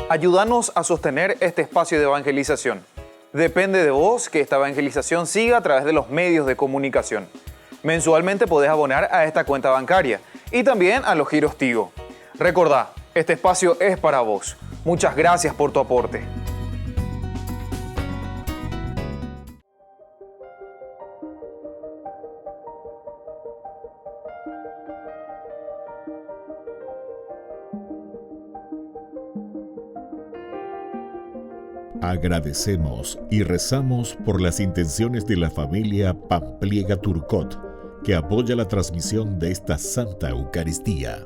Ayúdanos a sostener este espacio de evangelización. Depende de vos que esta evangelización siga a través de los medios de comunicación. Mensualmente podés abonar a esta cuenta bancaria y también a los giros Tigo. Recordá, este espacio es para vos. Muchas gracias por tu aporte. Agradecemos y rezamos por las intenciones de la familia Pampliega Turcot, que apoya la transmisión de esta Santa Eucaristía.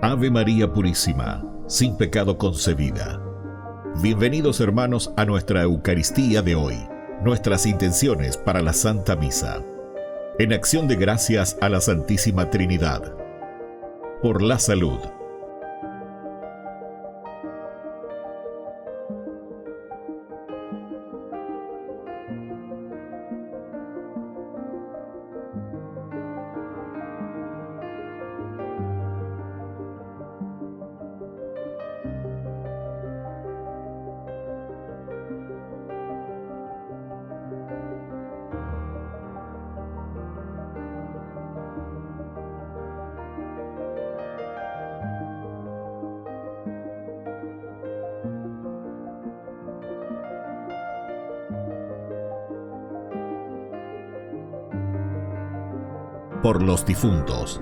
Ave María Purísima, sin pecado concebida. Bienvenidos hermanos a nuestra Eucaristía de hoy, nuestras intenciones para la Santa Misa. En acción de gracias a la Santísima Trinidad. Por la salud. Por los difuntos.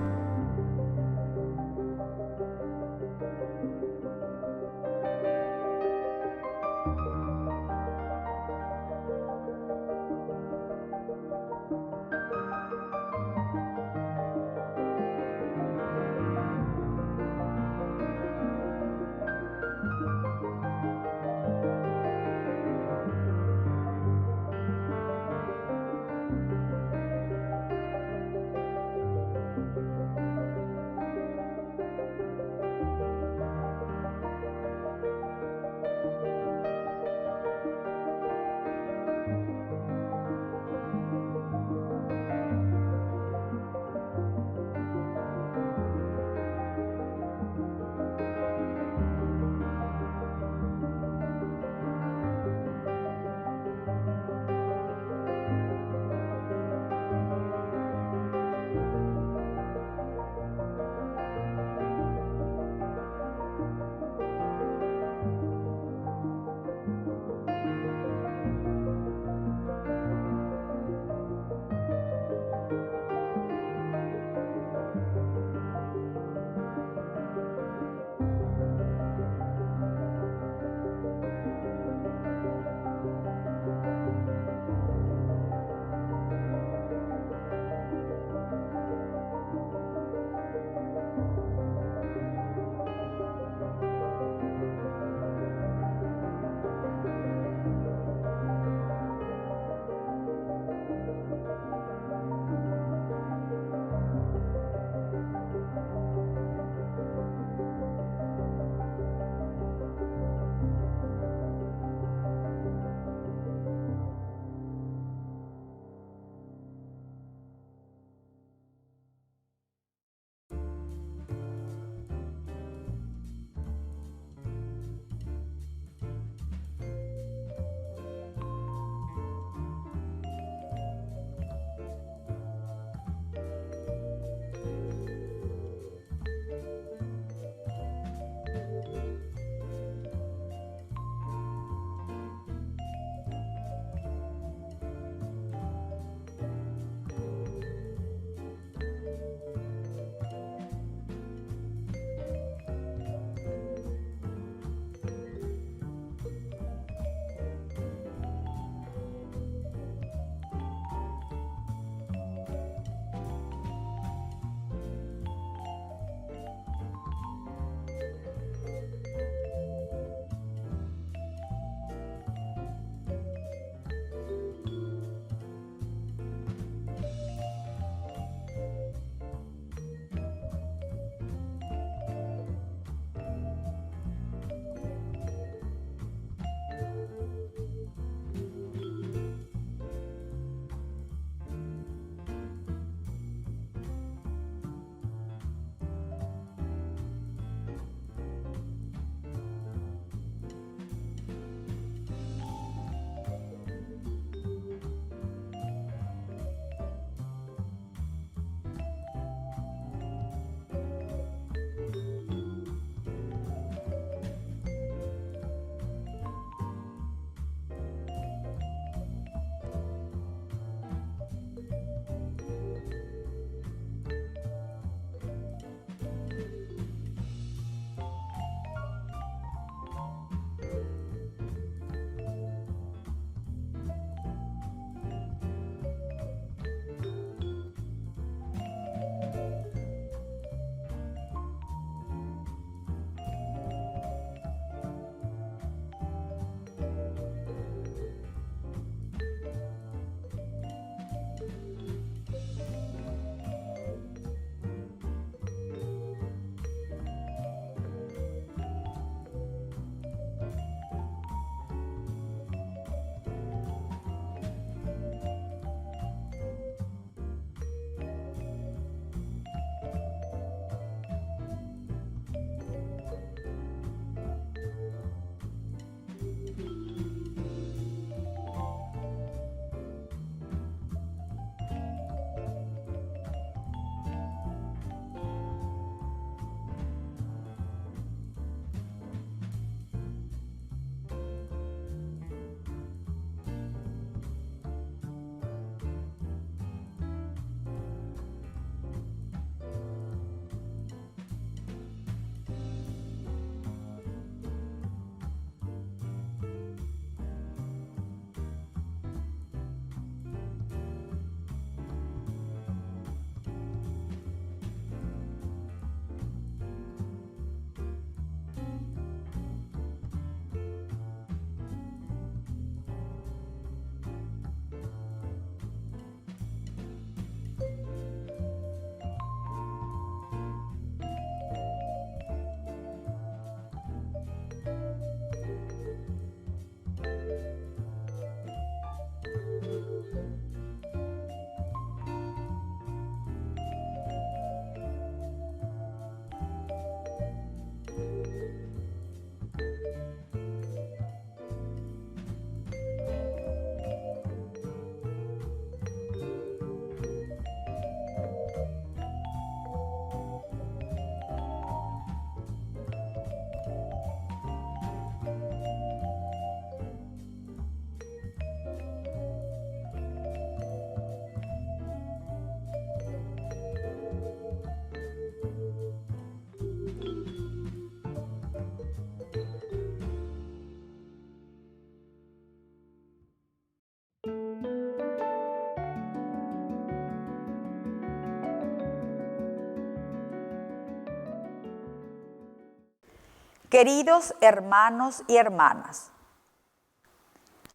Queridos hermanos y hermanas,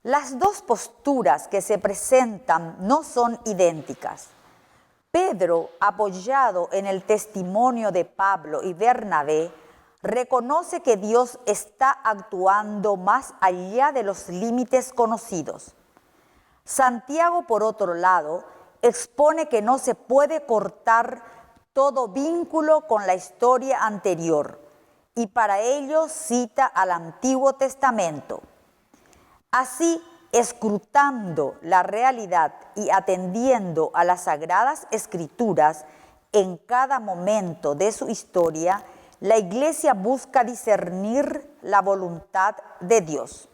las dos posturas que se presentan no son idénticas. Pedro, apoyado en el testimonio de Pablo y Bernabé, reconoce que Dios está actuando más allá de los límites conocidos. Santiago, por otro lado, expone que no se puede cortar todo vínculo con la historia anterior y para ello cita al Antiguo Testamento. Así, escrutando la realidad y atendiendo a las Sagradas Escrituras en cada momento de su historia, la Iglesia busca discernir la voluntad de Dios.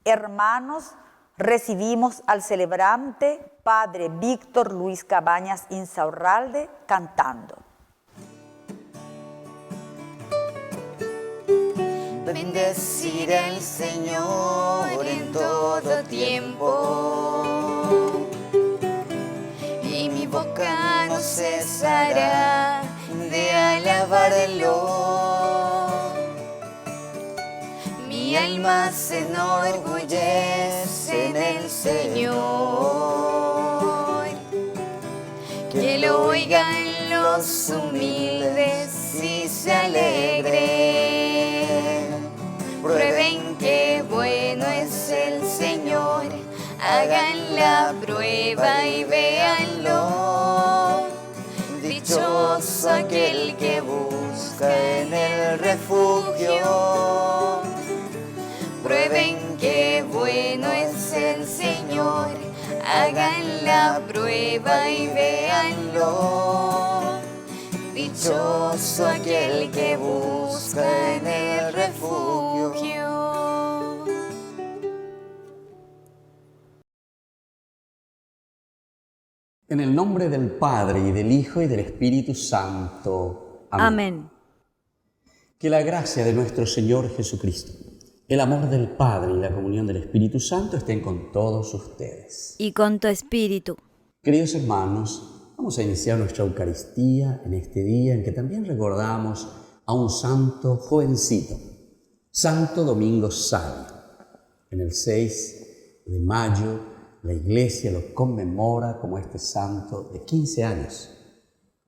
Hermanos, recibimos al celebrante Padre Víctor Luis Cabañas Insaurralde cantando. Bendeciré al Señor en todo tiempo, y mi boca no cesará de alabarlo. Mi alma se enorgullece en el Señor. Que lo oigan los humildes y se alegren. Prueben qué bueno es el Señor, hagan la prueba y véanlo. Dichoso aquel que busca en el refugio. Prueben qué bueno es el Señor, hagan la prueba y véanlo. Dichoso aquel que busca en el refugio. En el nombre del Padre, y del Hijo, y del Espíritu Santo. Amén. Amén. Que la gracia de nuestro Señor Jesucristo, el amor del Padre y la comunión del Espíritu Santo estén con todos ustedes. Y con tu espíritu. Queridos hermanos, vamos a iniciar nuestra Eucaristía en este día en que también recordamos a un santo jovencito, Santo Domingo Sabio. En el 6 de mayo, la Iglesia lo conmemora como este santo de 15 años,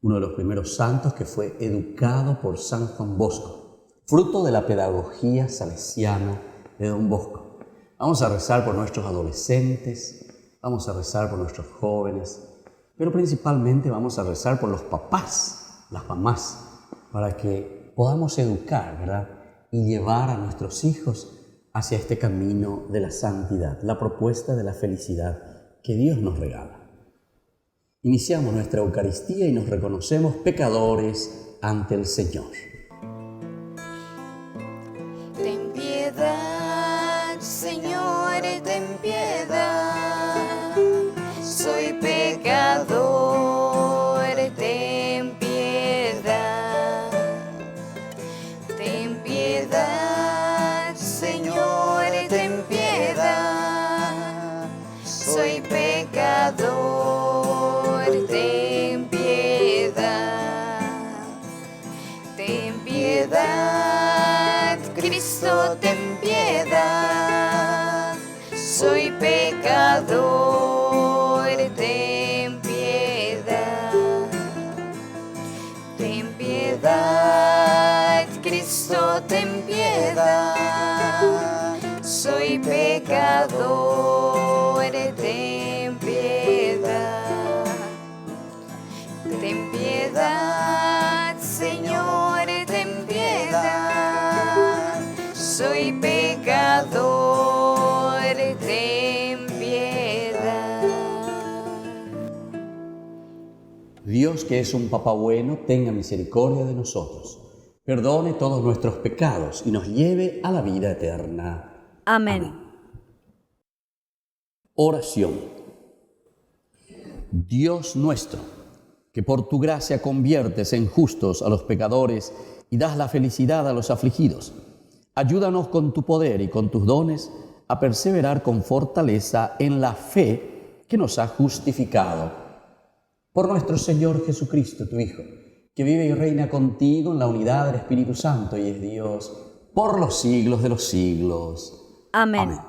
uno de los primeros santos que fue educado por San Juan Bosco, fruto de la pedagogía salesiana de Don Bosco. Vamos a rezar por nuestros adolescentes, vamos a rezar por nuestros jóvenes, pero principalmente vamos a rezar por los papás, las mamás, para que podamos educar, ¿verdad? Y llevar a nuestros hijos hacia este camino de la santidad, la propuesta de la felicidad que Dios nos regala. Iniciamos nuestra Eucaristía y nos reconocemos pecadores ante el Señor. Ten piedad, Señor, ten piedad. Soy pecador, ten piedad. Ten piedad, Señor, ten piedad. Soy pecador, ten piedad. Ten piedad, Cristo, ten piedad. Soy pecador, ten piedad. Ten piedad, Cristo, ten piedad. Soy pecador, ten piedad. Ten piedad, Señor, ten piedad. Soy pecador, ten piedad. Dios, que es un Papá bueno, tenga misericordia de nosotros, perdone todos nuestros pecados y nos lleve a la vida eterna. Amén. Oración. Dios nuestro, que por tu gracia conviertes en justos a los pecadores y das la felicidad a los afligidos, ayúdanos con tu poder y con tus dones a perseverar con fortaleza en la fe que nos ha justificado. Por nuestro Señor Jesucristo, tu Hijo, que vive y reina contigo en la unidad del Espíritu Santo y es Dios por los siglos de los siglos. Amén. Amén.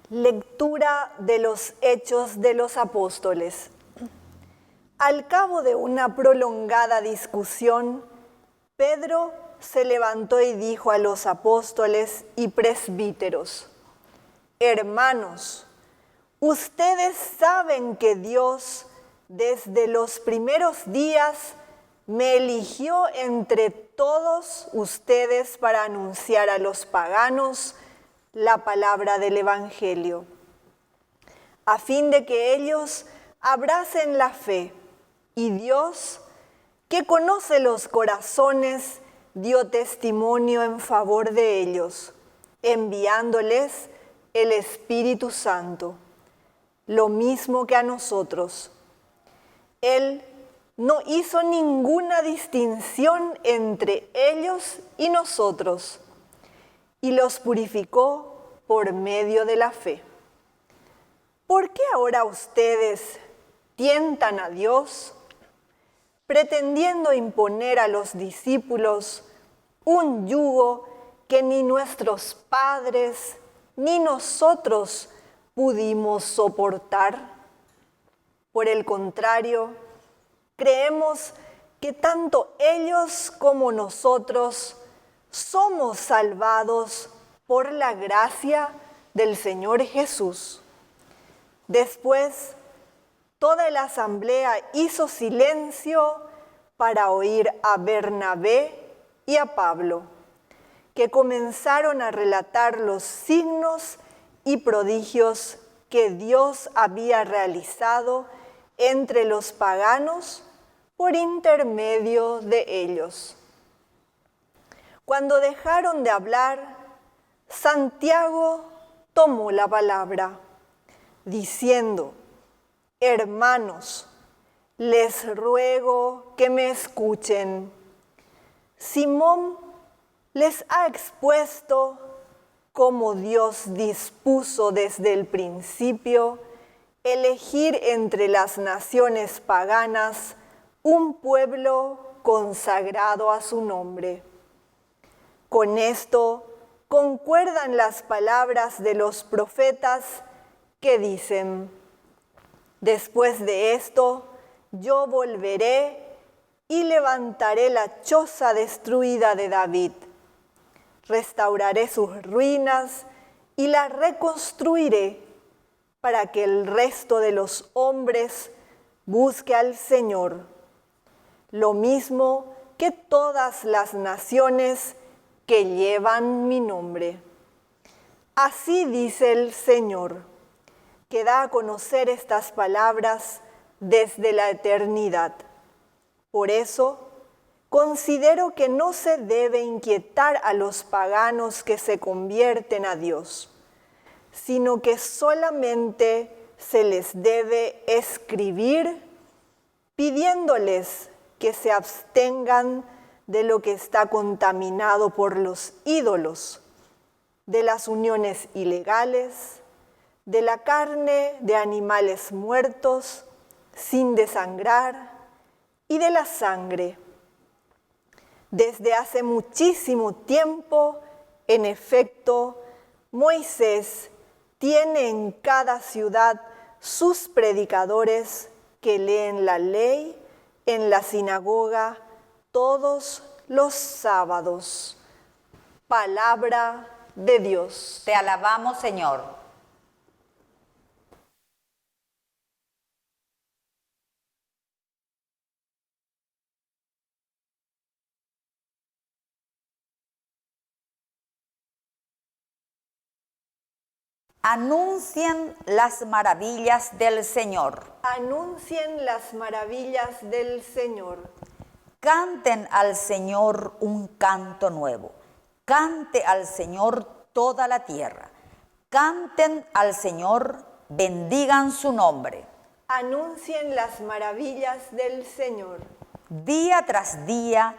Lectura de los Hechos de los Apóstoles. Al cabo de una prolongada discusión, Pedro se levantó y dijo a los apóstoles y presbíteros: Hermanos, ustedes saben que Dios desde los primeros días me eligió entre todos ustedes para anunciar a los paganos la palabra del Evangelio, a fin de que ellos abracen la fe, y Dios, que conoce los corazones, dio testimonio en favor de ellos, enviándoles el Espíritu Santo, lo mismo que a nosotros. Él no hizo ninguna distinción entre ellos y nosotros, y los purificó por medio de la fe. ¿Por qué ahora ustedes tientan a Dios, pretendiendo imponer a los discípulos un yugo que ni nuestros padres ni nosotros pudimos soportar? Por el contrario, creemos que tanto ellos como nosotros somos salvados por la gracia del Señor Jesús. Después, toda la asamblea hizo silencio para oír a Bernabé y a Pablo, que comenzaron a relatar los signos y prodigios que Dios había realizado entre los paganos por intermedio de ellos. Cuando dejaron de hablar, Santiago tomó la palabra, diciendo: Hermanos, les ruego que me escuchen. Simón les ha expuesto cómo Dios dispuso desde el principio elegir entre las naciones paganas un pueblo consagrado a su nombre. Con esto concuerdan las palabras de los profetas que dicen: Después de esto, yo volveré y levantaré la choza destruida de David. Restauraré sus ruinas y la reconstruiré para que el resto de los hombres busque al Señor, lo mismo que todas las naciones que llevan mi nombre. Así dice el Señor, que da a conocer estas palabras desde la eternidad. Por eso, considero que no se debe inquietar a los paganos que se convierten a Dios, sino que solamente se les debe escribir pidiéndoles que se abstengan de lo que está contaminado por los ídolos, de las uniones ilegales, de la carne de animales muertos sin desangrar y de la sangre. Desde hace muchísimo tiempo, en efecto, Moisés tiene en cada ciudad sus predicadores que leen la ley en la sinagoga todos los sábados. Palabra de Dios. Te alabamos, Señor. Anuncien las maravillas del Señor. Anuncien las maravillas del Señor. Canten al Señor un canto nuevo. Cante al Señor toda la tierra. Canten al Señor, bendigan su nombre. Anuncien las maravillas del Señor. Día tras día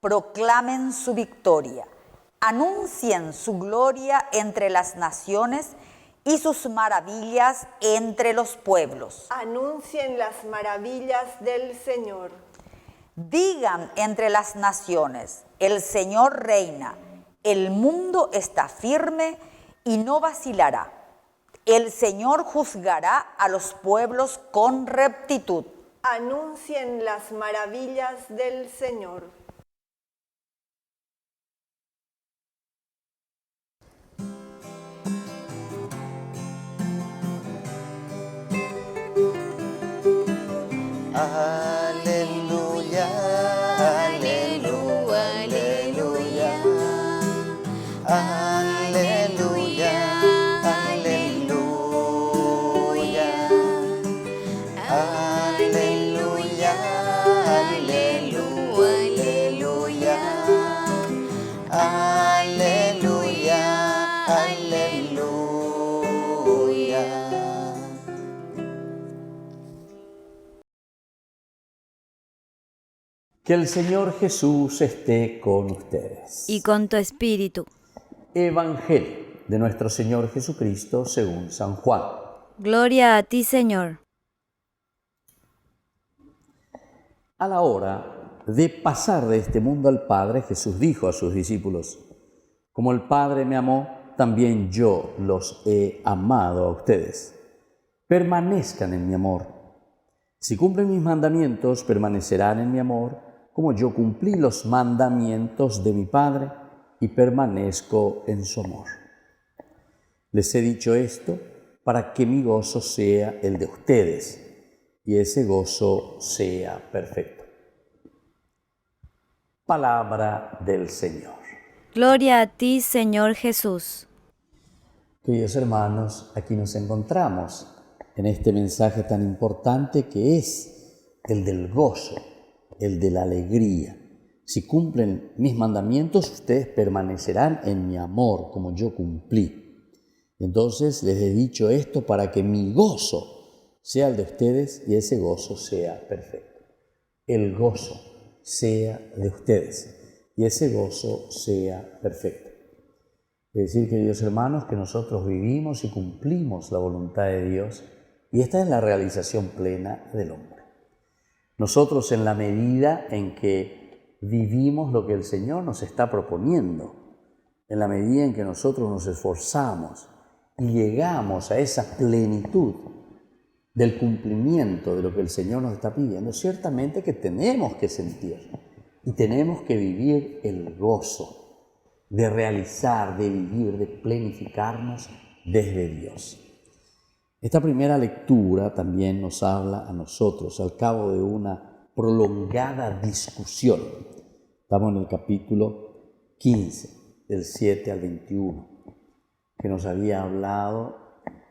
proclamen su victoria. Anuncien su gloria entre las naciones y sus maravillas entre los pueblos. Anuncien las maravillas del Señor. Digan entre las naciones, el Señor reina, el mundo está firme y no vacilará. El Señor juzgará a los pueblos con rectitud. Anuncien las maravillas del Señor. Aleluya, aleluya, aleluya, aleluya, aleluya, aleluya, aleluya, aleluya, aleluya. Que el Señor Jesús esté con ustedes. Y con tu espíritu. Evangelio de nuestro Señor Jesucristo según San Juan. Gloria a ti, Señor. A la hora de pasar de este mundo al Padre, Jesús dijo a sus discípulos: como el Padre me amó, también yo los he amado a ustedes. Permanezcan en mi amor. Si cumplen mis mandamientos, permanecerán en mi amor, como yo cumplí los mandamientos de mi Padre y permanezco en su amor. Les he dicho esto para que mi gozo sea el de ustedes y ese gozo sea perfecto. Palabra del Señor. Gloria a ti, Señor Jesús. Queridos hermanos, aquí nos encontramos en este mensaje tan importante que es el del gozo, el de la alegría. Si cumplen mis mandamientos, ustedes permanecerán en mi amor, como yo cumplí. Entonces les he dicho esto para que mi gozo sea el de ustedes y ese gozo sea perfecto. El gozo sea de ustedes y ese gozo sea perfecto. Es decir, queridos hermanos, que nosotros vivimos y cumplimos la voluntad de Dios y esta es la realización plena del hombre. Nosotros, en la medida en que vivimos lo que el Señor nos está proponiendo, en la medida en que nosotros nos esforzamos y llegamos a esa plenitud del cumplimiento de lo que el Señor nos está pidiendo, ciertamente que tenemos que sentir y tenemos que vivir el gozo de realizar, de vivir, de planificarnos desde Dios. Esta primera lectura también nos habla a nosotros al cabo de una prolongada discusión. Estamos en el capítulo 15, del 7 al 21, que nos había hablado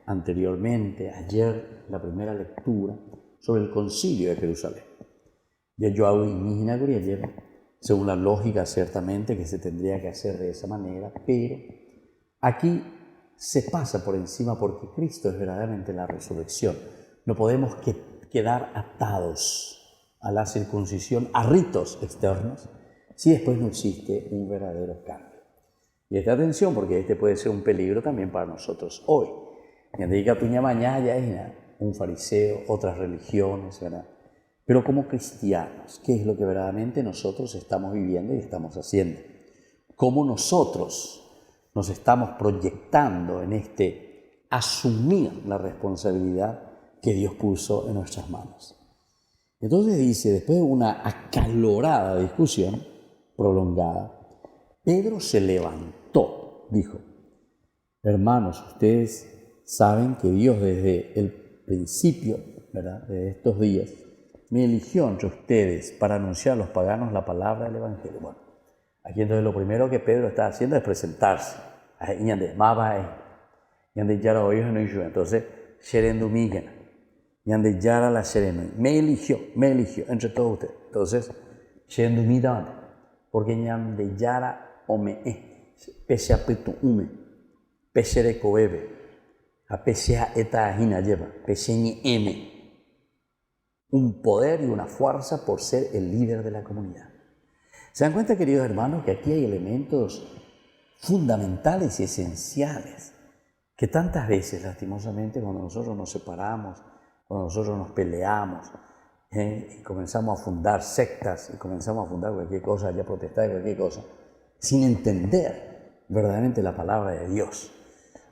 anteriormente, ayer, la primera lectura, sobre el concilio de Jerusalén. Ya yo hago imaginario ayer, según la lógica ciertamente que se tendría que hacer de esa manera, pero aquí se pasa por encima porque Cristo es verdaderamente la resurrección. No podemos quedar atados a la circuncisión, a ritos externos, si después no existe un verdadero cambio. Y esta atención, porque este puede ser un peligro también para nosotros hoy. Mientras tuña mañana ya es un fariseo, otras religiones, ¿verdad? Pero como cristianos, ¿qué es lo que verdaderamente nosotros estamos viviendo y estamos haciendo? ¿Cómo nosotros nos estamos proyectando en este asumir la responsabilidad que Dios puso en nuestras manos? Entonces dice, después de una acalorada discusión, prolongada, Pedro se levantó, dijo: hermanos, ustedes saben que Dios desde el principio, ¿verdad?, de estos días, me eligió entre ustedes para anunciar a los paganos la palabra del Evangelio. Bueno, aquí entonces lo primero que Pedro está haciendo es presentarse. Entonces, me eligió entre todos ustedes. Entonces, porque pese a petu ume, pese de coebe, a pese a eta ajina lleva, pese ni m, un poder y una fuerza por ser el líder de la comunidad. ¿Se dan cuenta, queridos hermanos, que aquí hay elementos fundamentales y esenciales que tantas veces, lastimosamente, cuando nosotros nos separamos, cuando nosotros nos peleamos, y comenzamos a fundar sectas y comenzamos a fundar cualquier cosa, ya protestar de cualquier cosa, sin entender verdaderamente la palabra de Dios.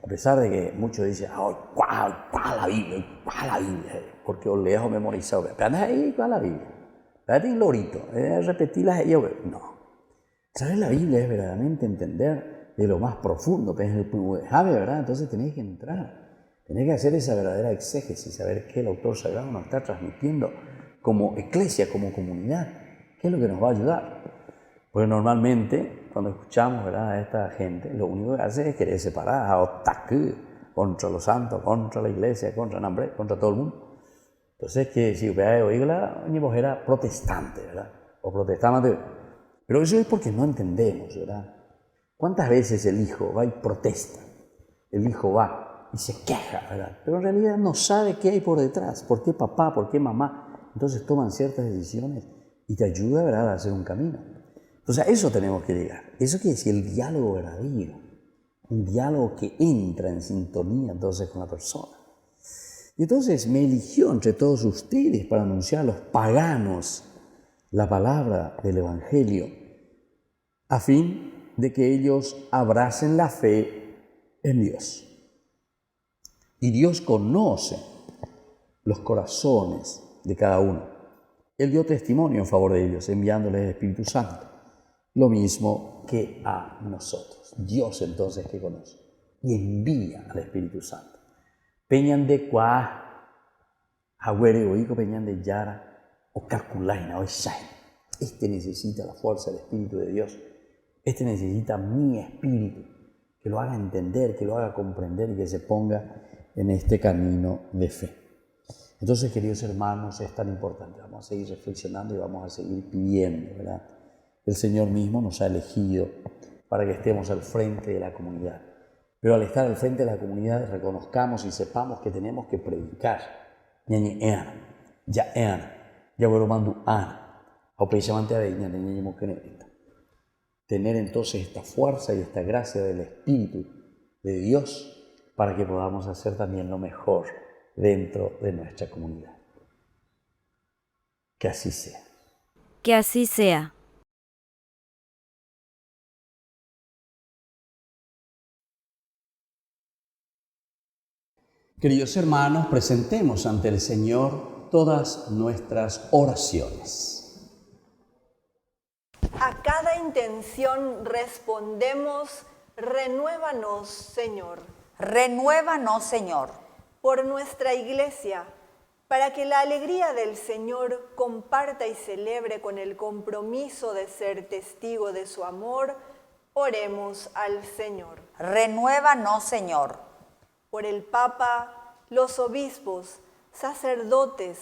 A pesar de que muchos dicen, ¡ay, cuál la Biblia! ¡Cuál la Biblia! Porque os leo memorizado. Pero anda ahí, ¿cuál la Biblia? Date un lorito, repetirlas y yo. No. ¿Sabes? La Biblia es verdaderamente entender de lo más profundo, pero es el ¿verdad? Entonces tenés que entrar, tenés que hacer esa verdadera exégesis, saber qué el autor sagrado nos está transmitiendo como iglesia, como comunidad, qué es lo que nos va a ayudar. Porque normalmente, cuando escuchamos, ¿verdad?, a esta gente, lo único que hace es querer separar a Otaku contra los santos, contra la iglesia, contra Nambre, contra todo el mundo. Entonces, que si usted oído la era protestante, ¿verdad? O protestante. Pero eso es porque no entendemos, ¿verdad? ¿Cuántas veces el hijo va y protesta? El hijo va y se queja, ¿verdad? Pero en realidad no sabe qué hay por detrás, por qué papá, por qué mamá. Entonces toman ciertas decisiones y te ayuda, ¿verdad?, a hacer un camino. Entonces a eso tenemos que llegar. Eso quiere decir el diálogo verdadero. Un diálogo que entra en sintonía entonces con la persona. Y entonces me eligió entre todos ustedes para anunciar a los paganos la palabra del Evangelio, a fin de que ellos abracen la fe en Dios. Y Dios conoce los corazones de cada uno. Él dio testimonio en favor de ellos, enviándoles el Espíritu Santo, lo mismo que a nosotros. Dios entonces que conoce y envía al Espíritu Santo. Peñan de cuá, agüere oigo peñan de yara, o calculaina, o shine. Este necesita la fuerza del Espíritu de Dios. Este necesita mi espíritu, que lo haga entender, que lo haga comprender y que se ponga en este camino de fe. Entonces, queridos hermanos, es tan importante. Vamos a seguir reflexionando y vamos a seguir pidiendo, ¿verdad? El Señor mismo nos ha elegido para que estemos al frente de la comunidad. Pero al estar al frente de la comunidad, reconozcamos y sepamos que tenemos que predicar. Tener entonces esta fuerza y esta gracia del Espíritu de Dios para que podamos hacer también lo mejor dentro de nuestra comunidad. Que así sea. Que así sea. Queridos hermanos, presentemos ante el Señor todas nuestras oraciones. A cada intención respondemos, renuévanos, Señor. Renuévanos, Señor. Por nuestra Iglesia, para que la alegría del Señor comparta y celebre con el compromiso de ser testigo de su amor, oremos al Señor. Renuévanos, Señor. Por el Papa, los obispos, sacerdotes,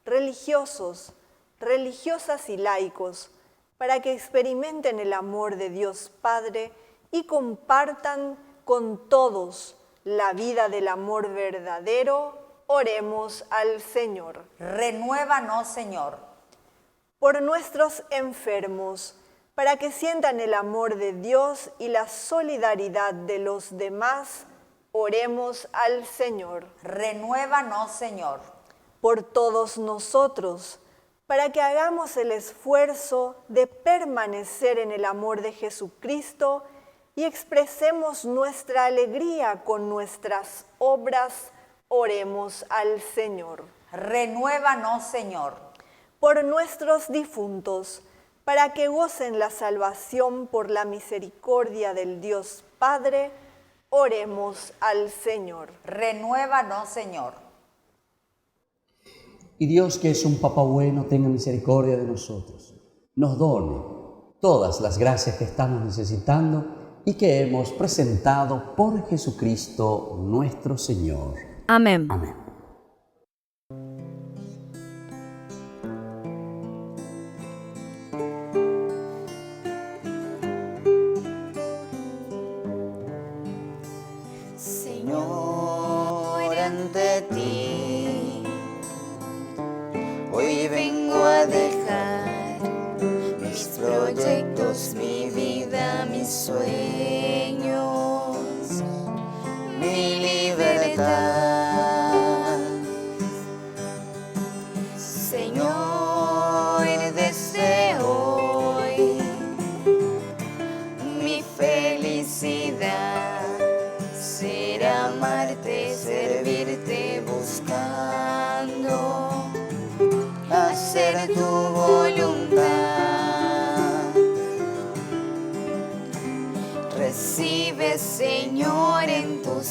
religiosos, religiosas y laicos, para que experimenten el amor de Dios Padre y compartan con todos la vida del amor verdadero, oremos al Señor. Renuévanos, Señor. Por nuestros enfermos, para que sientan el amor de Dios y la solidaridad de los demás, oremos al Señor. Renuévanos, Señor. Por todos nosotros, para que hagamos el esfuerzo de permanecer en el amor de Jesucristo y expresemos nuestra alegría con nuestras obras, oremos al Señor. Renuévanos, Señor. Por nuestros difuntos, para que gocen la salvación por la misericordia del Dios Padre, oremos al Señor. Renuévanos, Señor. Y Dios, que es un Papa bueno, tenga misericordia de nosotros. Nos done todas las gracias que estamos necesitando y que hemos presentado por Jesucristo nuestro Señor. Amén. Amén. Señor, ante ti, hoy vengo a dejar mis proyectos, mi vida, mis sueños.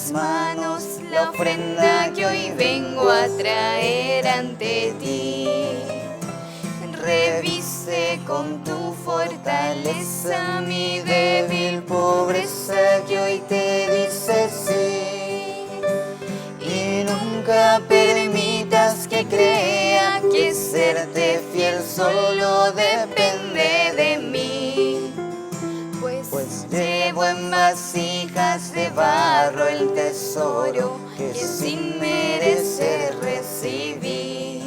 mis manos la ofrenda que hoy vengo a traer ante ti. Reviste con tu fortaleza mi débil pobreza que hoy te dice sí. Y nunca permitas que crea que serte fiel solo depende de mí. Pues llevo en vasijas de barro el tesoro que sin merecer recibí.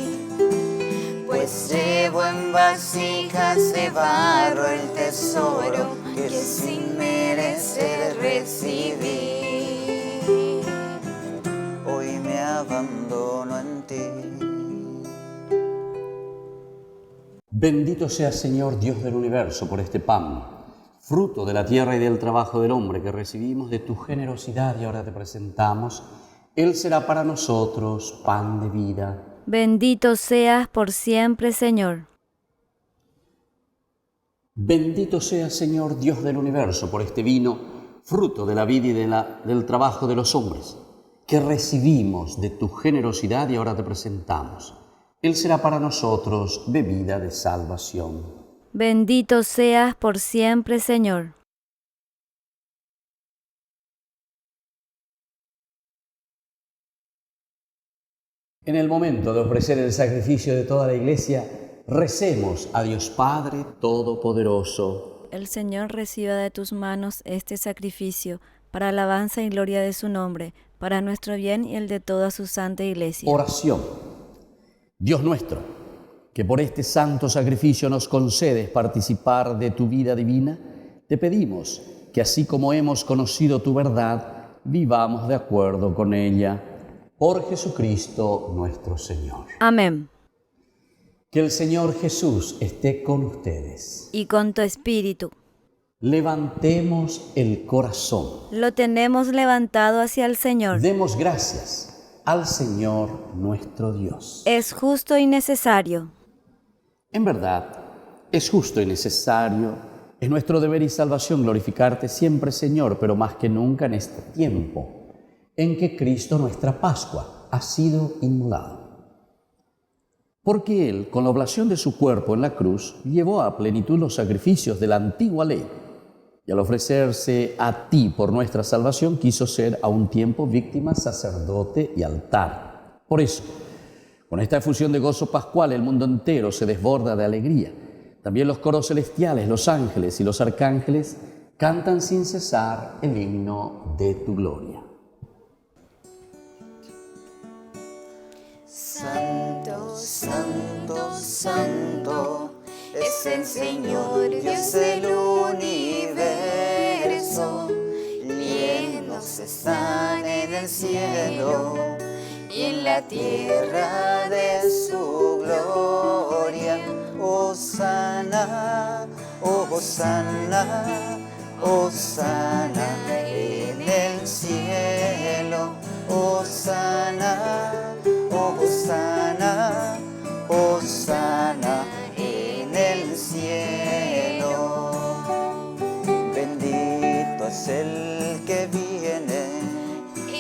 Pues llevo en vasijas de barro el tesoro que sin merecer recibí. Hoy me abandono en ti. Bendito sea, Señor, Dios del universo, por este pan, fruto de la tierra y del trabajo del hombre que recibimos de tu generosidad y ahora te presentamos. Él será para nosotros pan de vida. Bendito seas por siempre, Señor. Bendito sea, Señor, Dios del universo, por este vino, fruto de la vida y del trabajo de los hombres, que recibimos de tu generosidad y ahora te presentamos. Él será para nosotros bebida de salvación. Bendito seas por siempre, Señor. En el momento de ofrecer el sacrificio de toda la Iglesia, recemos a Dios Padre Todopoderoso. El Señor reciba de tus manos este sacrificio, para alabanza y gloria de su nombre, para nuestro bien y el de toda su santa Iglesia. Oración. Dios nuestro, que por este santo sacrificio nos concedes participar de tu vida divina, te pedimos que así como hemos conocido tu verdad, vivamos de acuerdo con ella. Por Jesucristo nuestro Señor. Amén. Que el Señor Jesús esté con ustedes. Y con tu espíritu. Levantemos el corazón. Lo tenemos levantado hacia el Señor. Demos gracias al Señor nuestro Dios. Es justo y necesario. En verdad, es justo y necesario. Es nuestro deber y salvación glorificarte siempre, Señor, pero más que nunca en este tiempo en que Cristo, nuestra Pascua, ha sido inmolado. Porque Él, con la oblación de su cuerpo en la cruz, llevó a plenitud los sacrificios de la antigua ley, y al ofrecerse a ti por nuestra salvación, quiso ser a un tiempo víctima, sacerdote y altar. Por eso, con esta efusión de gozo pascual, el mundo entero se desborda de alegría. También los coros celestiales, los ángeles y los arcángeles cantan sin cesar el himno de tu gloria. Santo, santo, santo, es el Señor Dios del universo. Llenos están en el cielo y en la tierra de su gloria. Hosana, oh Hosana, Hosana en el cielo. Hosana, oh Hosana, Hosana en el cielo. Bendito es el que viene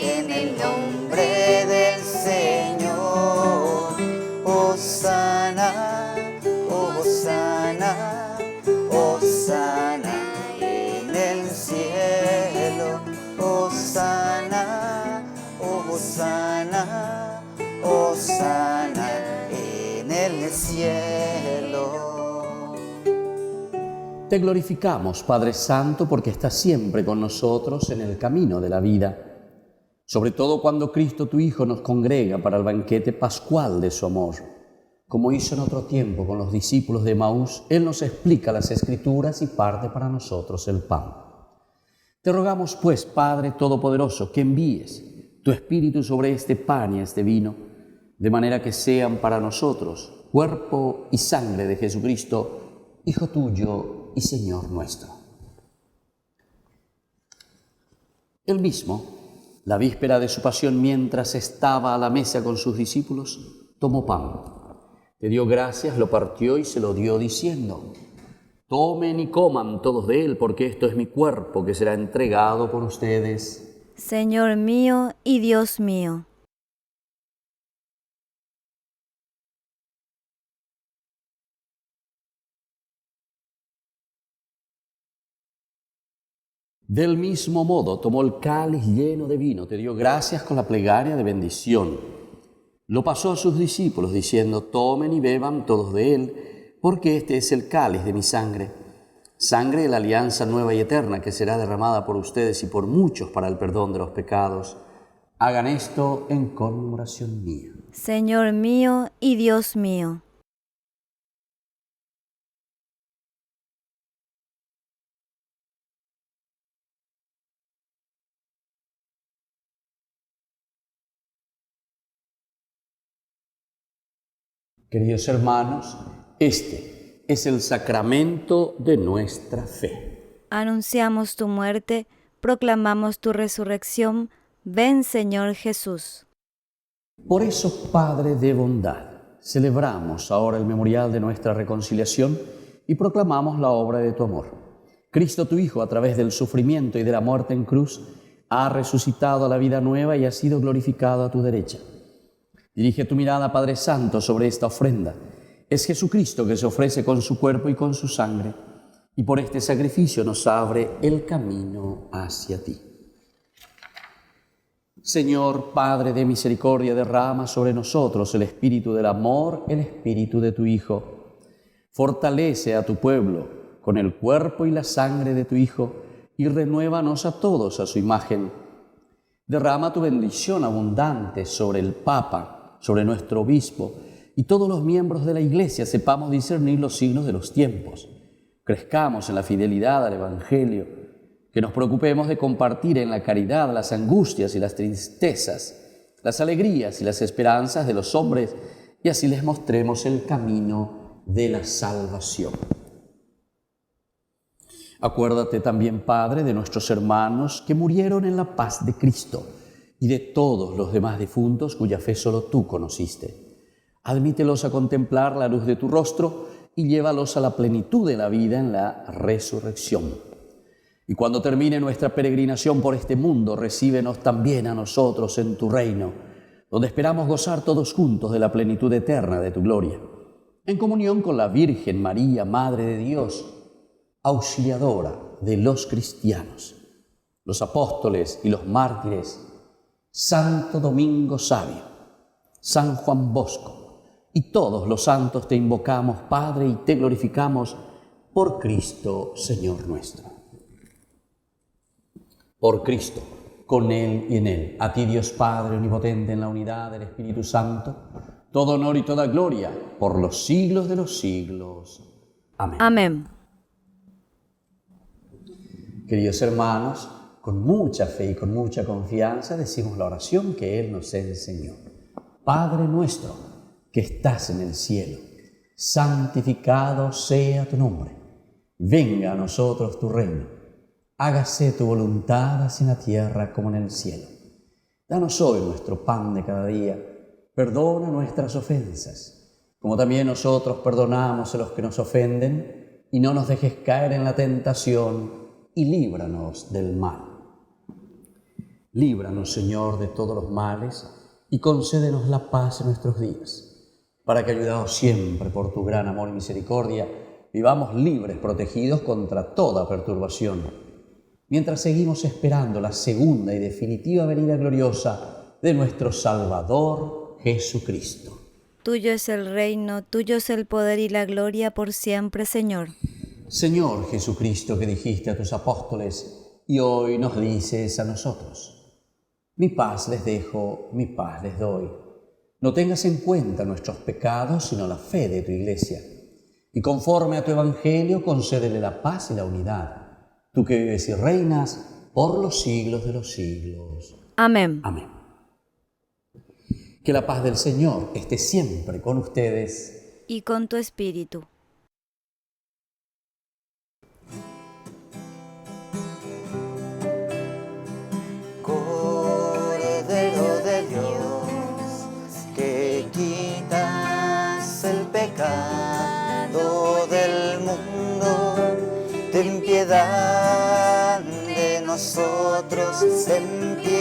en el nombre del Señor. Hosana, oh Hosana, Hosana en el cielo. Hosana, oh Hosana, Hosana en el cielo. Te glorificamos, Padre Santo, porque estás siempre con nosotros en el camino de la vida, sobre todo cuando Cristo, tu Hijo, nos congrega para el banquete pascual de su amor. Como hizo en otro tiempo con los discípulos de Emaús, Él nos explica las Escrituras y parte para nosotros el pan. Te rogamos, pues, Padre Todopoderoso, que envíes tu Espíritu sobre este pan y este vino, de manera que sean para nosotros cuerpo y sangre de Jesucristo, Hijo tuyo y Señor nuestro. Él mismo, la víspera de su pasión, mientras estaba a la mesa con sus discípulos, tomó pan, le dio gracias, lo partió y se lo dio diciendo: tomen y coman todos de él, porque esto es mi cuerpo que será entregado por ustedes. Señor mío y Dios mío. Del mismo modo tomó el cáliz lleno de vino, te dio gracias con la plegaria de bendición. Lo pasó a sus discípulos diciendo: tomen y beban todos de él, porque este es el cáliz de mi sangre, sangre de la alianza nueva y eterna que será derramada por ustedes y por muchos para el perdón de los pecados. Hagan esto en conmemoración mía. Señor mío y Dios mío. Queridos hermanos, este es el sacramento de nuestra fe. Anunciamos tu muerte, proclamamos tu resurrección. Ven, Señor Jesús. Por eso, Padre de bondad, celebramos ahora el memorial de nuestra reconciliación y proclamamos la obra de tu amor. Cristo, tu Hijo, a través del sufrimiento y de la muerte en cruz, ha resucitado a la vida nueva y ha sido glorificado a tu derecha. Dirige tu mirada, Padre Santo, sobre esta ofrenda. Es Jesucristo que se ofrece con su cuerpo y con su sangre, y por este sacrificio nos abre el camino hacia ti. Señor, Padre de misericordia, derrama sobre nosotros el espíritu del amor, el espíritu de tu Hijo. Fortalece a tu pueblo con el cuerpo y la sangre de tu Hijo, y renuévanos a todos a su imagen. Derrama tu bendición abundante sobre el Papa, sobre nuestro obispo y todos los miembros de la Iglesia. Sepamos discernir los signos de los tiempos. Crezcamos en la fidelidad al Evangelio, que nos preocupemos de compartir en la caridad las angustias y las tristezas, las alegrías y las esperanzas de los hombres, y así les mostremos el camino de la salvación. Acuérdate también, Padre, de nuestros hermanos que murieron en la paz de Cristo y de todos los demás difuntos cuya fe solo tú conociste. Admítelos a contemplar la luz de tu rostro y llévalos a la plenitud de la vida en la resurrección. Y cuando termine nuestra peregrinación por este mundo, recíbenos también a nosotros en tu reino, donde esperamos gozar todos juntos de la plenitud eterna de tu gloria, en comunión con la Virgen María, Madre de Dios, auxiliadora de los cristianos, los apóstoles y los mártires, Santo Domingo Sabio, San Juan Bosco y todos los santos te invocamos, Padre, y te glorificamos por Cristo, Señor nuestro. Por Cristo, con Él y en Él, a ti, Dios Padre omnipotente, en la unidad del Espíritu Santo, todo honor y toda gloria por los siglos de los siglos. Amén. Amén. Queridos hermanos, con mucha fe y con mucha confianza decimos la oración que Él nos enseñó. Padre nuestro, que estás en el cielo, santificado sea tu nombre. Venga a nosotros tu reino. Hágase tu voluntad así en la tierra como en el cielo. Danos hoy nuestro pan de cada día. Perdona nuestras ofensas, como también nosotros perdonamos a los que nos ofenden, y no nos dejes caer en la tentación, y líbranos del mal. Líbranos, Señor, de todos los males, y concédenos la paz en nuestros días, para que, ayudados siempre por tu gran amor y misericordia, vivamos libres, protegidos contra toda perturbación, mientras seguimos esperando la segunda y definitiva venida gloriosa de nuestro Salvador Jesucristo. Tuyo es el reino, tuyo es el poder y la gloria por siempre, Señor. Señor Jesucristo, que dijiste a tus apóstoles y hoy nos dices a nosotros: mi paz les dejo, mi paz les doy. No tengas en cuenta nuestros pecados, sino la fe de tu Iglesia. Y conforme a tu Evangelio, concédele la paz y la unidad. Tú que vives y reinas por los siglos de los siglos. Amén. Amén. Que la paz del Señor esté siempre con ustedes. Y con tu espíritu. Cordero de Dios, que quitas el pecado del mundo, ten piedad de nosotros, ten piedad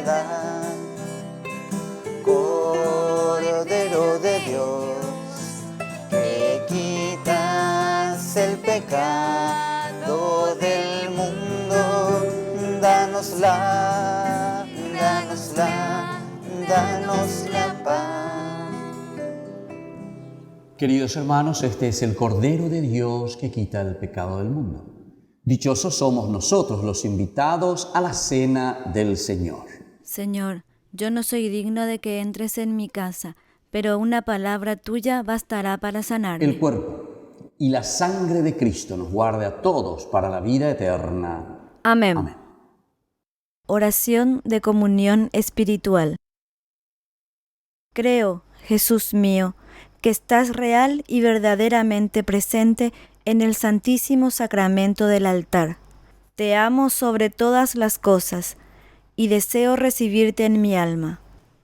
piedad. Cordero de Dios, que quitas el pecado del mundo, danosla, danosla, danos la paz. Queridos hermanos, este es el Cordero de Dios que quita el pecado del mundo. Dichosos somos nosotros los invitados a la cena del Señor. Señor, yo no soy digno de que entres en mi casa, pero una palabra tuya bastará para sanarme. El cuerpo y la sangre de Cristo nos guarde a todos para la vida eterna. Amén. Amén. Oración de comunión espiritual. Creo, Jesús mío, que estás real y verdaderamente presente en el Santísimo Sacramento del altar. Te amo sobre todas las cosas y deseo recibirte en mi alma.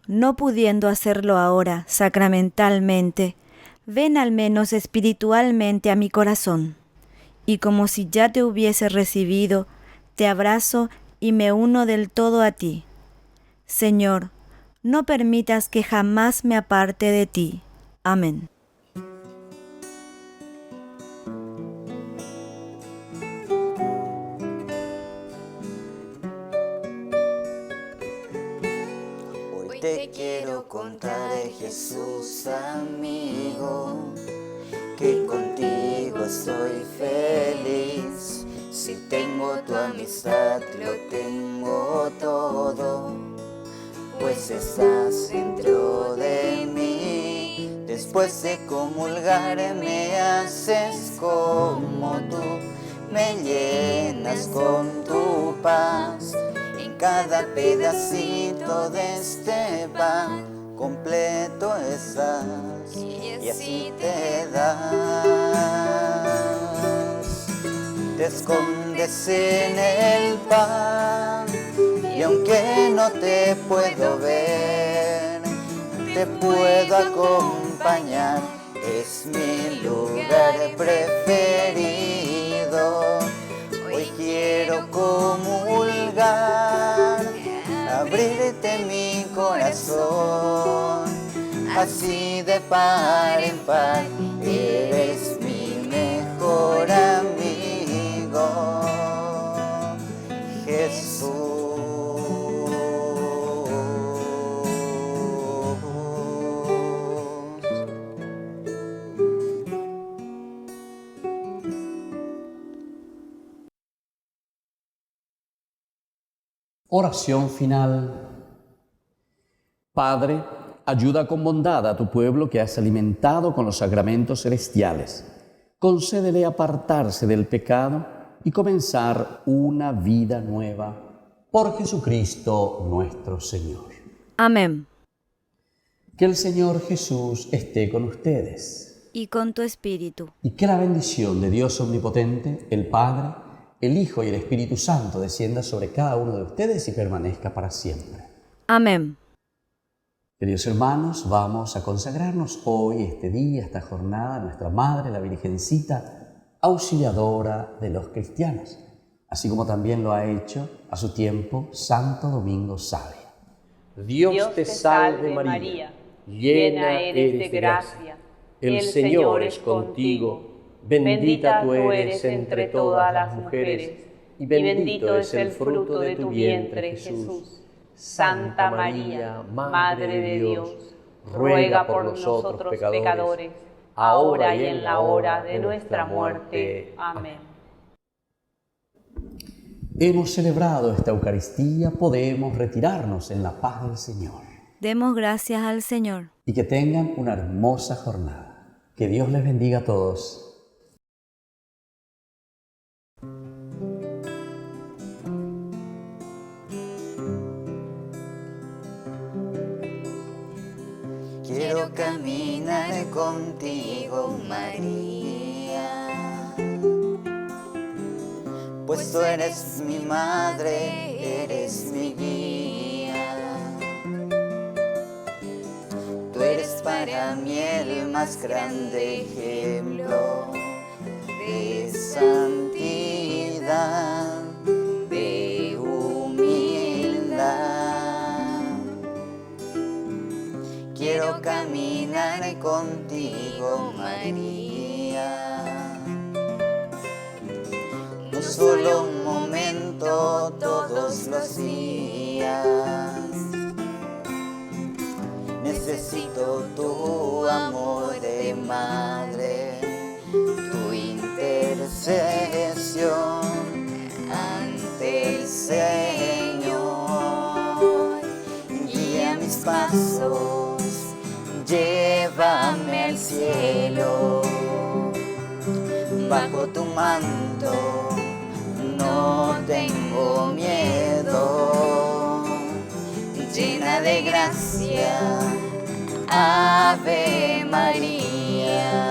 No pudiendo hacerlo ahora sacramentalmente, ven al menos espiritualmente a mi corazón. Y como si ya te hubiese recibido, te abrazo y me uno del todo a ti. Señor, no permitas que jamás me aparte de ti. Amén. Hoy te quiero contar, Jesús amigo, que contigo soy feliz. Si tengo tu amistad, lo tengo todo, pues estás dentro de mí. Después de comulgar me haces como tú, me llenas con tu paz. En cada pedacito de este pan completo estás y así te das. Te escondes en el pan y aunque no te puedo ver, te puedo acompañar. Es mi lugar preferido. Hoy quiero comulgar, abrirte mi corazón, así de par en par. Eres mi mejor amigo, Jesús. Oración final. Padre, ayuda con bondad a tu pueblo que has alimentado con los sacramentos celestiales. Concédele apartarse del pecado y comenzar una vida nueva. Por Jesucristo nuestro Señor. Amén. Que el Señor Jesús esté con ustedes. Y con tu espíritu. Y que la bendición de Dios Omnipotente, el Padre, el Hijo y el Espíritu Santo descienda sobre cada uno de ustedes y permanezca para siempre. Amén. Queridos hermanos, vamos a consagrarnos hoy, este día, esta jornada, a nuestra Madre, la Virgencita, auxiliadora de los cristianos, así como también lo ha hecho a su tiempo Santo Domingo Sabio. Dios te salve María, llena eres de gracia, el Señor es contigo. Bendita tú eres entre todas las mujeres, y bendito es el fruto de tu vientre, Jesús. Santa María, Madre de Dios, ruega por nosotros pecadores, ahora y en la hora de nuestra muerte. Amén. Hemos celebrado esta Eucaristía, podemos retirarnos en la paz del Señor. Demos gracias al Señor. Y que tengan una hermosa jornada. Que Dios les bendiga a todos. Quiero caminar contigo, María, pues tú eres mi madre, eres mi guía. Tú eres para mí el más grande ejemplo de santidad, de humildad. quiero caminar contigo, María. No solo un momento, todos los días. Necesito tu amor de madre, tu intercesión ante el Señor. Guía mis pasos, llévame al cielo. Bajo tu manto no tengo miedo. Llena de gracia, Ave María.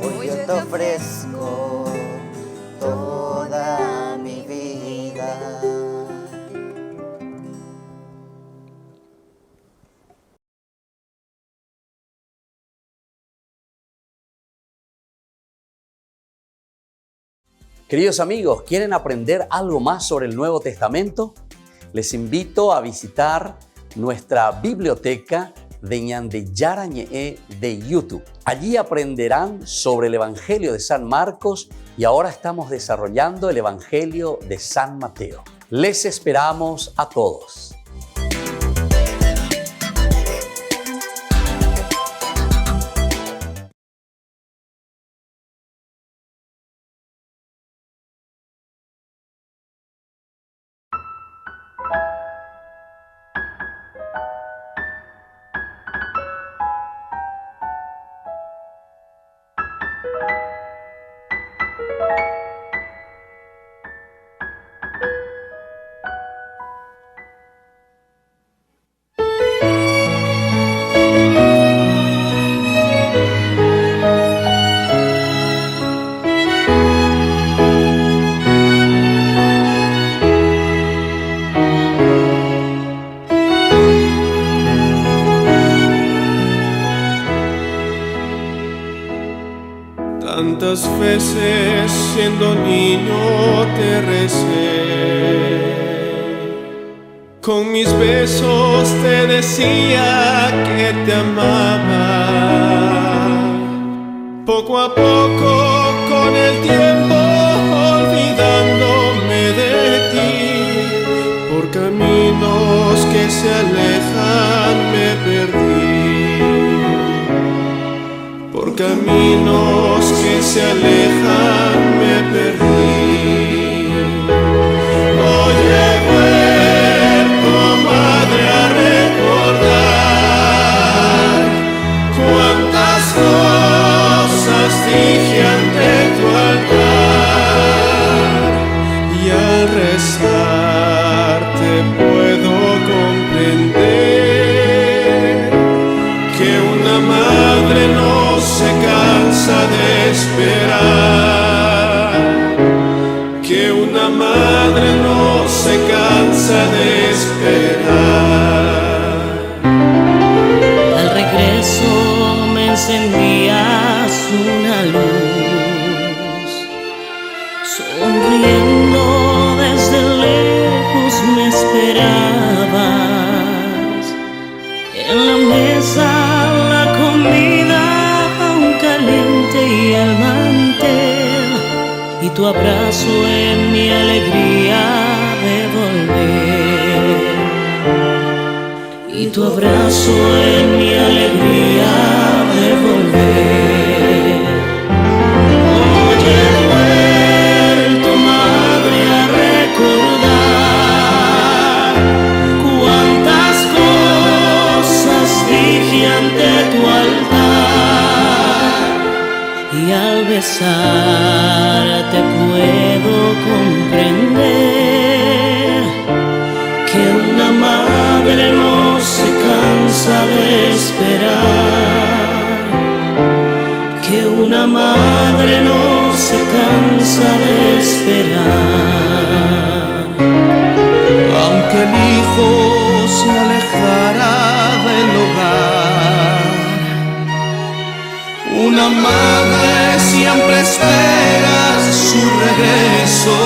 Hoy yo te ofrezco toda mi vida. Queridos amigos, ¿quieren aprender algo más sobre el Nuevo Testamento? Les invito a visitar nuestra biblioteca de Ñande Yarañe de YouTube. Allí aprenderán sobre el Evangelio de San Marcos y ahora estamos desarrollando el Evangelio de San Mateo. Les esperamos a todos. Tantas veces siendo niño te recé, con mis besos te decía que te amaba. Poco a poco con el tiempo olvidándome de ti, por caminos que se alejan me perdí. Por caminos que se alejan me perdí. Hoy he vuelto, madre, a recordar cuántas cosas dije ante tu altar, y al rezar te puedo comprender que una madre no se cansa de esperar, que una madre no se cansa de esperar. Al regreso me encendías una luz, sonriendo desde lejos me esperabas. En la mesa la comida caliente y el mantel, y tu abrazo en mi alegría de volver, y tu abrazo en mi alegría de volver. Hoy he vuelto, madre, a recordar cuántas cosas dije ante tu altar, y al besarte puedo comprender que una madre no se cansa de esperar, que una madre no se cansa de esperar. Aunque el hijo se alejara del hogar, una madre siempre espera su regreso,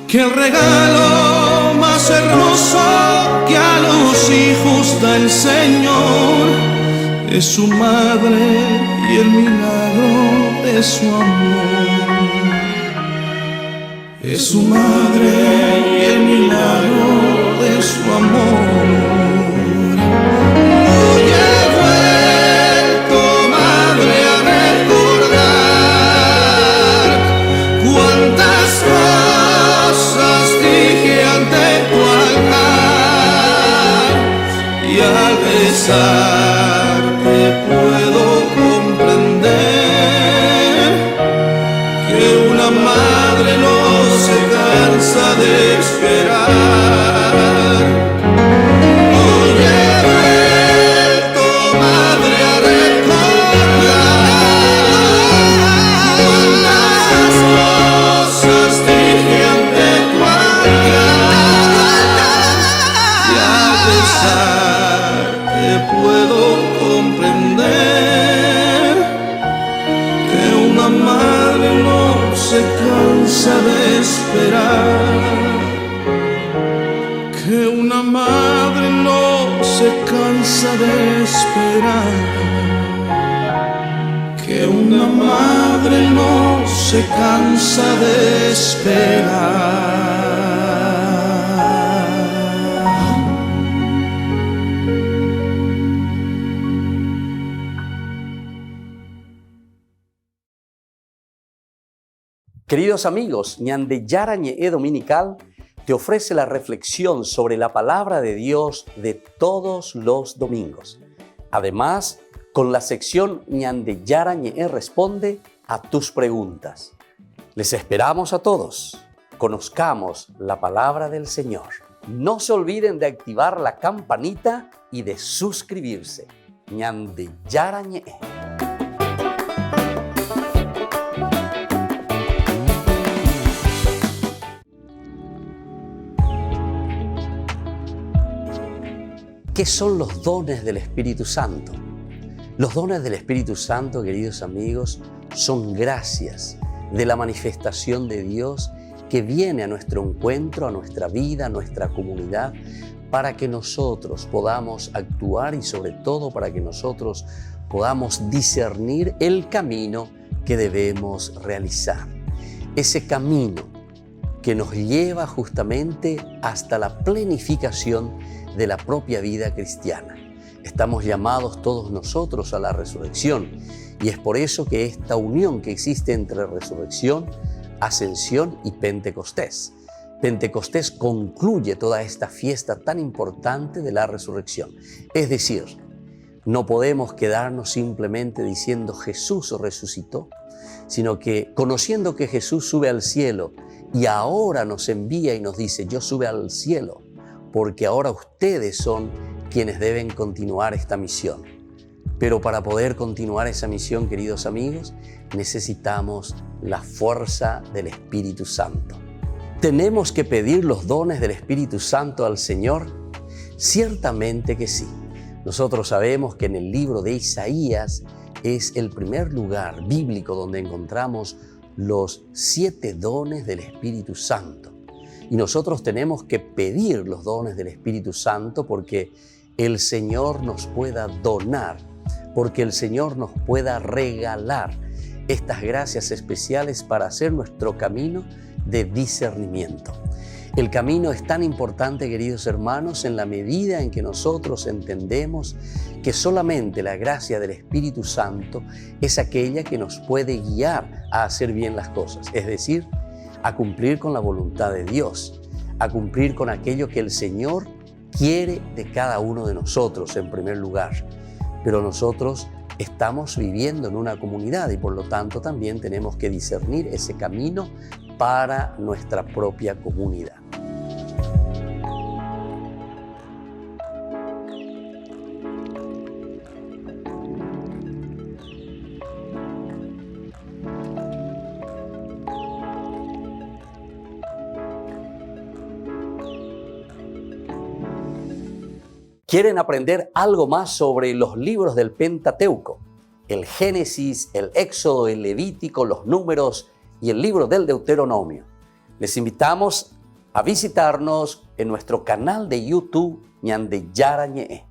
que el regalo más hermoso que a los hijos nos da el Señor es su madre y el milagro de su amor. Es su madre y el milagro de su amor. Hoy he vuelto, madre, a recordar cuántas cosas dije ante tu altar, y al besarte puedo comprender que una madre no se cansa de esperar. Hoy he vuelto, madre, a recordar cuántas cosas dije ante tu altar, y al besarte puedo comprender que una madre no se cansa de esperar, que una madre no se cansa de esperar, que una madre no se cansa de esperar. Queridos amigos, Ñande Yarañe Dominical te ofrece la reflexión sobre la palabra de Dios de todos los domingos. Además, con la sección Ñande Yarañe responde a tus preguntas. Les esperamos a todos. Conozcamos la palabra del Señor. No se olviden de activar la campanita y de suscribirse. Ñande Yarañe. ¿Qué son los dones del Espíritu Santo? Los dones del Espíritu Santo, queridos amigos, son gracias de la manifestación de Dios que viene a nuestro encuentro, a nuestra vida, a nuestra comunidad, para que nosotros podamos actuar y sobre todo para que nosotros podamos discernir el camino que debemos realizar. Ese camino que nos lleva justamente hasta la plenificación de la propia vida cristiana. Estamos llamados todos nosotros a la resurrección y es por eso que esta unión que existe entre resurrección, ascensión y Pentecostés. Pentecostés concluye toda esta fiesta tan importante de la resurrección. Es decir, no podemos quedarnos simplemente diciendo Jesús resucitó, sino que conociendo que Jesús sube al cielo y ahora nos envía y nos dice yo sube al cielo, porque ahora ustedes son quienes deben continuar esta misión. Pero para poder continuar esa misión, queridos amigos, necesitamos la fuerza del Espíritu Santo. ¿Tenemos que pedir los dones del Espíritu Santo al Señor? Ciertamente que sí. Nosotros sabemos que en el libro de Isaías es el primer lugar bíblico donde encontramos los 7 dones del Espíritu Santo. Y nosotros tenemos que pedir los dones del Espíritu Santo porque el Señor nos pueda donar, porque el Señor nos pueda regalar estas gracias especiales para hacer nuestro camino de discernimiento. El camino es tan importante, queridos hermanos, en la medida en que nosotros entendemos que solamente la gracia del Espíritu Santo es aquella que nos puede guiar a hacer bien las cosas, es decir, a cumplir con la voluntad de Dios, a cumplir con aquello que el Señor quiere de cada uno de nosotros en primer lugar. Pero nosotros estamos viviendo en una comunidad y por lo tanto también tenemos que discernir ese camino para nuestra propia comunidad. ¿Quieren aprender algo más sobre los libros del Pentateuco? El Génesis, el Éxodo, el Levítico, los Números y el libro del Deuteronomio. Les invitamos a visitarnos en nuestro canal de YouTube Ñande Yarañe.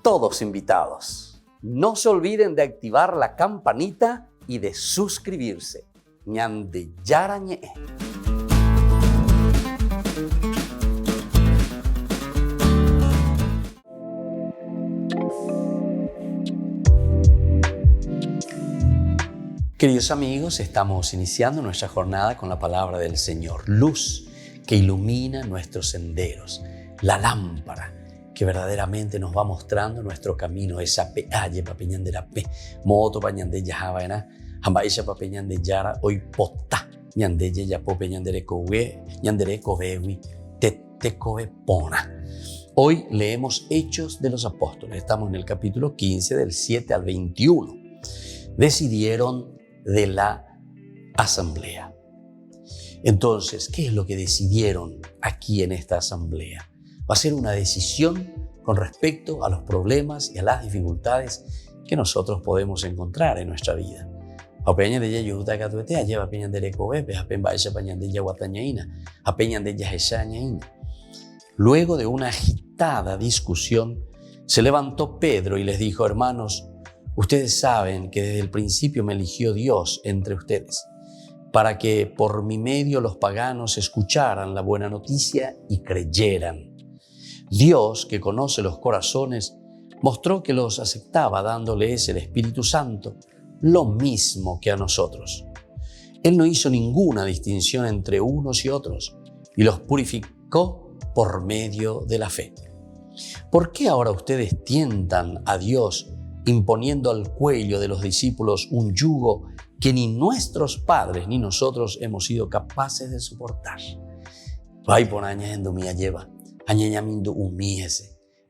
todos invitados. No se olviden de activar la campanita y de suscribirse. Ñande Yarañe. Queridos amigos, estamos iniciando nuestra jornada con la palabra del Señor, luz que ilumina nuestros senderos, la lámpara que verdaderamente nos va mostrando nuestro camino, esa pealle papeñanderape, moto pañandella javaena, hambaisha papeñandeyara, hoy pota, ñandeye ya popeñanderecowe, ñanderecovewi, tetecowe pona. Hoy leemos Hechos de los Apóstoles, estamos en el capítulo 15 del 7 al 21. Decidieron de la asamblea. Entonces, ¿qué es lo que decidieron aquí en esta asamblea? Va a ser una decisión con respecto a los problemas y a las dificultades que nosotros podemos encontrar en nuestra vida. Luego de una agitada discusión, se levantó Pedro y les dijo: hermanos, ustedes saben que desde el principio me eligió Dios entre ustedes, para que por mi medio los paganos escucharan la buena noticia y creyeran. Dios, que conoce los corazones, mostró que los aceptaba dándoles el Espíritu Santo, lo mismo que a nosotros. Él no hizo ninguna distinción entre unos y otros y los purificó por medio de la fe. ¿Por qué ahora ustedes tientan a Dios imponiendo al cuello de los discípulos un yugo que ni nuestros padres ni nosotros hemos sido capaces de soportar?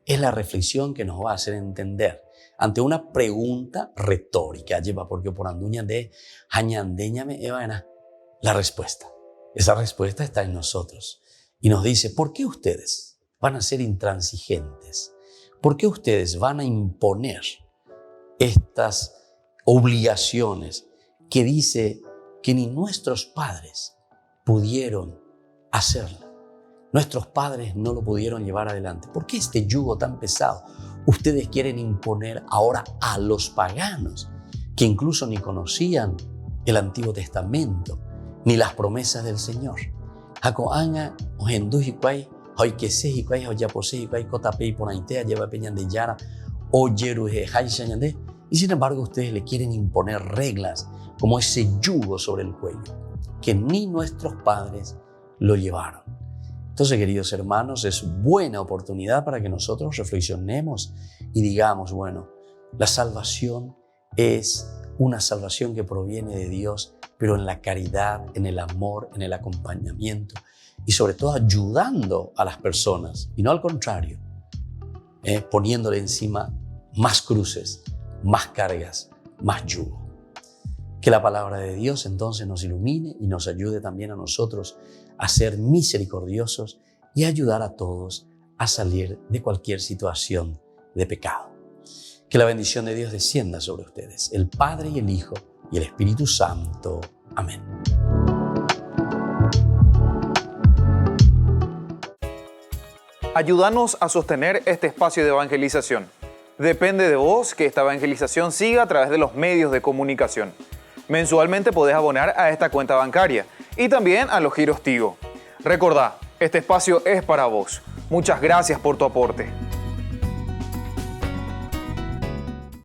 Es la reflexión que nos va a hacer entender ante una pregunta retórica, porque por anduña de la respuesta. Esa respuesta está en nosotros y nos dice: ¿por qué ustedes van a ser intransigentes? ¿Por qué ustedes van a imponer estas obligaciones que dice que ni nuestros padres pudieron hacerlo? Nuestros padres no lo pudieron llevar adelante. ¿Por qué este yugo tan pesado ustedes quieren imponer ahora a los paganos que incluso ni conocían el Antiguo Testamento ni las promesas del Señor? Y sin embargo ustedes le quieren imponer reglas como ese yugo sobre el cuello que ni nuestros padres lo llevaron. Entonces, queridos hermanos, es buena oportunidad para que nosotros reflexionemos y digamos: bueno, la salvación es una salvación que proviene de Dios, pero en la caridad, en el amor, en el acompañamiento y sobre todo ayudando a las personas y no al contrario, poniéndole encima más cruces, más cargas, más yugo. Que la palabra de Dios entonces nos ilumine y nos ayude también a nosotros a ser misericordiosos y ayudar a todos a salir de cualquier situación de pecado. Que la bendición de Dios descienda sobre ustedes, el Padre y el Hijo y el Espíritu Santo. Amén. Ayúdanos a sostener este espacio de evangelización. Depende de vos que esta evangelización siga a través de los medios de comunicación. Mensualmente podés abonar a esta cuenta bancaria y también a los giros Tigo. Recordá, este espacio es para vos. Muchas gracias por tu aporte.